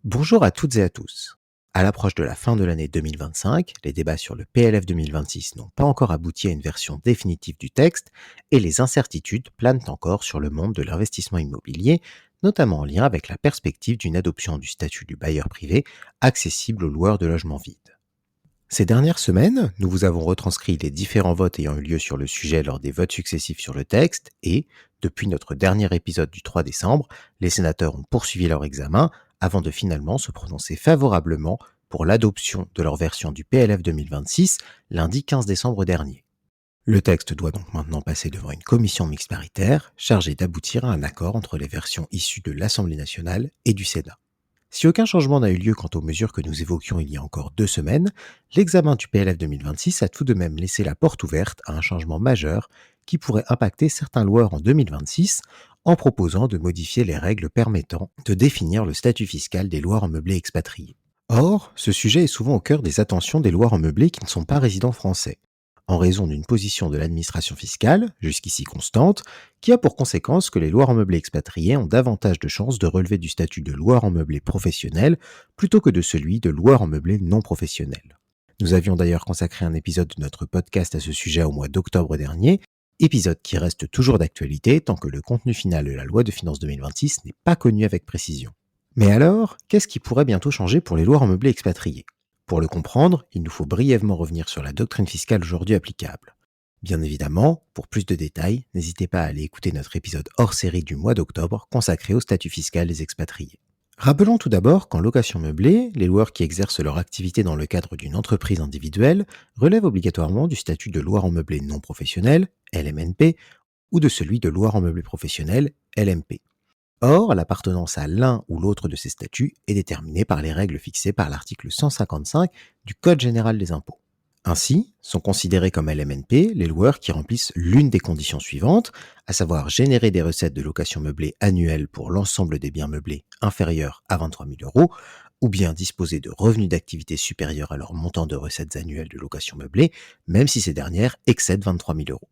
Bonjour à toutes et à tous. À l'approche de la fin de l'année 2025, les débats sur le PLF 2026 n'ont pas encore abouti à une version définitive du texte et les incertitudes planent encore sur le monde de l'investissement immobilier, notamment en lien avec la perspective d'une adoption du statut du bailleur privé accessible aux loueurs de logements vides. Ces dernières semaines, nous vous avons retranscrit les différents votes ayant eu lieu sur le sujet lors des votes successifs sur le texte et, depuis notre dernier épisode du 3 décembre, les sénateurs ont poursuivi leur examen avant de finalement se prononcer favorablement pour l'adoption de leur version du PLF 2026 lundi 15 décembre dernier. Le texte doit donc maintenant passer devant une commission mixte paritaire chargée d'aboutir à un accord entre les versions issues de l'Assemblée nationale et du Sénat. Si aucun changement n'a eu lieu quant aux mesures que nous évoquions il y a encore 2 semaines, l'examen du PLF 2026 a tout de même laissé la porte ouverte à un changement majeur qui pourrait impacter certains loueurs en 2026 en proposant de modifier les règles permettant de définir le statut fiscal des loueurs en meublé expatriés. Or, ce sujet est souvent au cœur des attentions des loueurs en meublé qui ne sont pas résidents français, en raison d'une position de l'administration fiscale, jusqu'ici constante, qui a pour conséquence que les loueurs en meublé expatriés ont davantage de chances de relever du statut de loueur en meublé professionnel plutôt que de celui de loueur en meublé non professionnel. Nous avions d'ailleurs consacré un épisode de notre podcast à ce sujet au mois d'octobre dernier, épisode qui reste toujours d'actualité tant que le contenu final de la loi de finances 2026 n'est pas connu avec précision. Mais alors, qu'est-ce qui pourrait bientôt changer pour les loueurs en meublé expatriés ? Pour le comprendre, il nous faut brièvement revenir sur la doctrine fiscale aujourd'hui applicable. Bien évidemment, pour plus de détails, n'hésitez pas à aller écouter notre épisode hors série du mois d'octobre consacré au statut fiscal des expatriés. Rappelons tout d'abord qu'en location meublée, les loueurs qui exercent leur activité dans le cadre d'une entreprise individuelle relèvent obligatoirement du statut de loueur en meublé non professionnel, LMNP, ou de celui de loueur en meublé professionnel, LMP. Or, l'appartenance à l'un ou l'autre de ces statuts est déterminée par les règles fixées par l'article 155 du Code général des impôts. Ainsi, sont considérés comme LMNP les loueurs qui remplissent l'une des conditions suivantes, à savoir générer des recettes de location meublée annuelles pour l'ensemble des biens meublés inférieurs à 23 000 euros, ou bien disposer de revenus d'activité supérieurs à leur montant de recettes annuelles de location meublée, même si ces dernières excèdent 23 000 euros.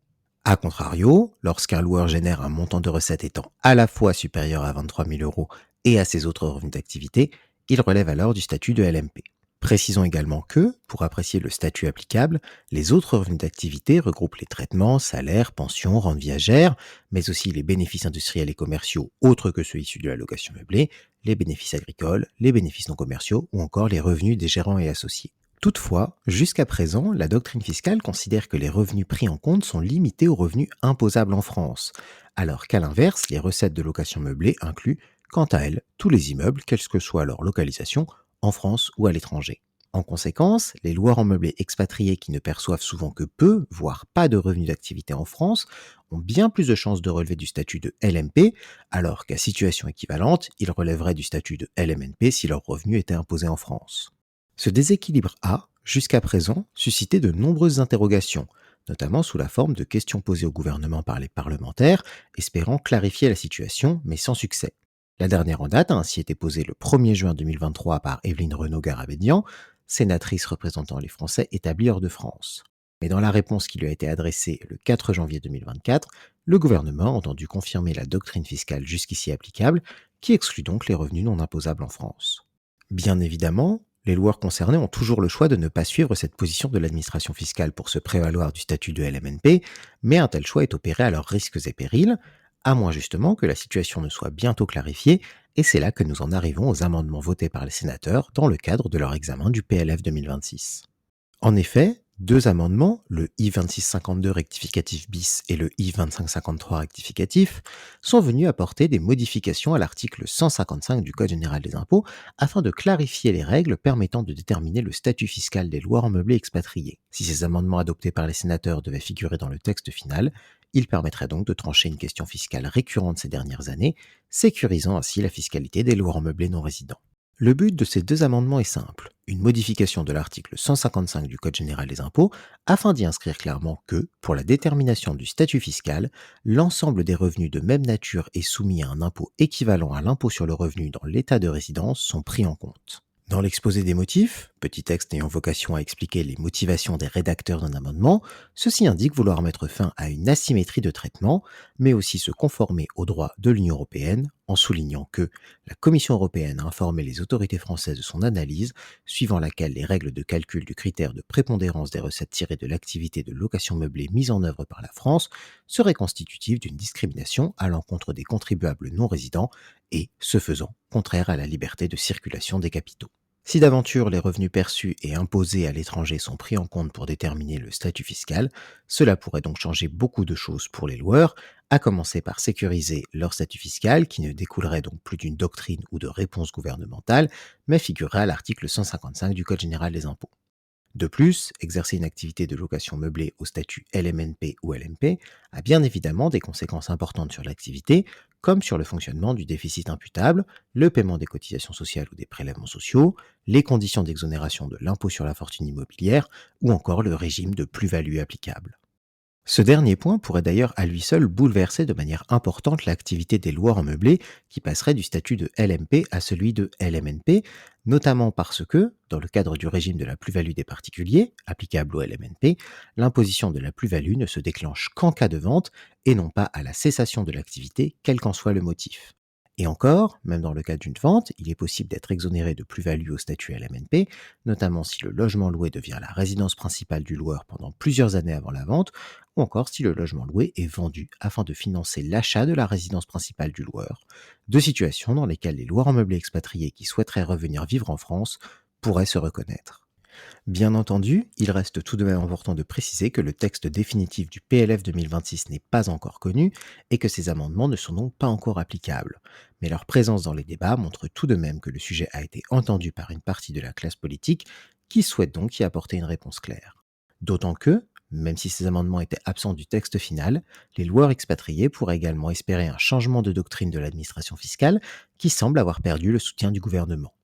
A contrario, lorsqu'un loueur génère un montant de recettes étant à la fois supérieur à 23 000 euros et à ses autres revenus d'activité, il relève alors du statut de LMP. Précisons également que, pour apprécier le statut applicable, les autres revenus d'activité regroupent les traitements, salaires, pensions, rentes viagères, mais aussi les bénéfices industriels et commerciaux autres que ceux issus de la location meublée, les bénéfices agricoles, les bénéfices non commerciaux ou encore les revenus des gérants et associés. Toutefois, jusqu'à présent, la doctrine fiscale considère que les revenus pris en compte sont limités aux revenus imposables en France, alors qu'à l'inverse, les recettes de location meublée incluent, quant à elles, tous les immeubles, quelle que soit leur localisation, en France ou à l'étranger. En conséquence, les loueurs en meublé expatriés qui ne perçoivent souvent que peu, voire pas de revenus d'activité en France, ont bien plus de chances de relever du statut de LMP, alors qu'à situation équivalente, ils relèveraient du statut de LMNP si leurs revenus étaient imposés en France. Ce déséquilibre a, jusqu'à présent, suscité de nombreuses interrogations, notamment sous la forme de questions posées au gouvernement par les parlementaires, espérant clarifier la situation, mais sans succès. La dernière en date a ainsi été posée le 1er juin 2023 par Évelyne Renaud-Garabédian, sénatrice représentant les Français établis hors de France. Mais dans la réponse qui lui a été adressée le 4 janvier 2024, le gouvernement a entendu confirmer la doctrine fiscale jusqu'ici applicable, qui exclut donc les revenus non imposables en France. Bien évidemment, les loueurs concernés ont toujours le choix de ne pas suivre cette position de l'administration fiscale pour se prévaloir du statut de LMNP, mais un tel choix est opéré à leurs risques et périls, à moins justement que la situation ne soit bientôt clarifiée, et c'est là que nous en arrivons aux amendements votés par les sénateurs dans le cadre de leur examen du PLF 2026. En effet, deux amendements, le I-2652 rectificatif bis et le I-2553 rectificatif, sont venus apporter des modifications à l'article 155 du Code général des impôts afin de clarifier les règles permettant de déterminer le statut fiscal des loueurs en meublé expatriés. Si ces amendements adoptés par les sénateurs devaient figurer dans le texte final, ils permettraient donc de trancher une question fiscale récurrente ces dernières années, sécurisant ainsi la fiscalité des loueurs en meublé non résidents. Le but de ces deux amendements est simple, une modification de l'article 155 du Code général des impôts afin d'y inscrire clairement que, pour la détermination du statut fiscal, l'ensemble des revenus de même nature et soumis à un impôt équivalent à l'impôt sur le revenu dans l'état de résidence sont pris en compte. Dans l'exposé des motifs, petit texte ayant vocation à expliquer les motivations des rédacteurs d'un amendement, ceci indique vouloir mettre fin à une asymétrie de traitement, mais aussi se conformer aux droits de l'Union européenne, en soulignant que la Commission européenne a informé les autorités françaises de son analyse, suivant laquelle les règles de calcul du critère de prépondérance des recettes tirées de l'activité de location meublée mise en œuvre par la France seraient constitutives d'une discrimination à l'encontre des contribuables non résidents et, ce faisant, contraire à la liberté de circulation des capitaux. Si d'aventure les revenus perçus et imposés à l'étranger sont pris en compte pour déterminer le statut fiscal, cela pourrait donc changer beaucoup de choses pour les loueurs, à commencer par sécuriser leur statut fiscal, qui ne découlerait donc plus d'une doctrine ou de réponse gouvernementale, mais figurerait à l'article 155 du Code général des impôts. De plus, exercer une activité de location meublée au statut LMNP ou LMP a bien évidemment des conséquences importantes sur l'activité, comme sur le fonctionnement du déficit imputable, le paiement des cotisations sociales ou des prélèvements sociaux, les conditions d'exonération de l'impôt sur la fortune immobilière ou encore le régime de plus-value applicable. Ce dernier point pourrait d'ailleurs à lui seul bouleverser de manière importante l'activité des loueurs en meublé qui passerait du statut de LMP à celui de LMNP, notamment parce que, dans le cadre du régime de la plus-value des particuliers, applicable au LMNP, l'imposition de la plus-value ne se déclenche qu'en cas de vente et non pas à la cessation de l'activité, quel qu'en soit le motif. Et encore, même dans le cas d'une vente, il est possible d'être exonéré de plus-value au statut LMNP, notamment si le logement loué devient la résidence principale du loueur pendant plusieurs années avant la vente, ou encore si le logement loué est vendu afin de financer l'achat de la résidence principale du loueur, deux situations dans lesquelles les loueurs en meublé expatriés qui souhaiteraient revenir vivre en France pourraient se reconnaître. Bien entendu, il reste tout de même important de préciser que le texte définitif du PLF 2026 n'est pas encore connu et que ces amendements ne sont donc pas encore applicables. Mais leur présence dans les débats montre tout de même que le sujet a été entendu par une partie de la classe politique qui souhaite donc y apporter une réponse claire. D'autant que, même si ces amendements étaient absents du texte final, les loueurs expatriés pourraient également espérer un changement de doctrine de l'administration fiscale qui semble avoir perdu le soutien du gouvernement.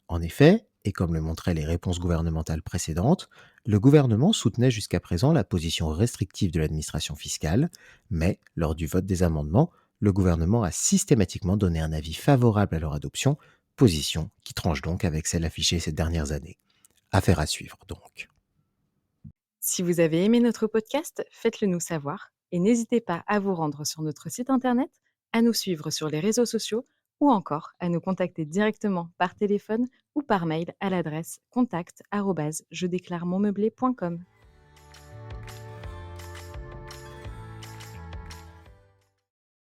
En effet, et comme le montraient les réponses gouvernementales précédentes, le gouvernement soutenait jusqu'à présent la position restrictive de l'administration fiscale, mais lors du vote des amendements, le gouvernement a systématiquement donné un avis favorable à leur adoption, position qui tranche donc avec celle affichée ces dernières années. Affaire à suivre donc. Si vous avez aimé notre podcast, faites-le nous savoir et n'hésitez pas à vous rendre sur notre site internet, à nous suivre sur les réseaux sociaux ou encore à nous contacter directement par téléphone ou par mail à l'adresse contact@jedéclaremonmeublé.com.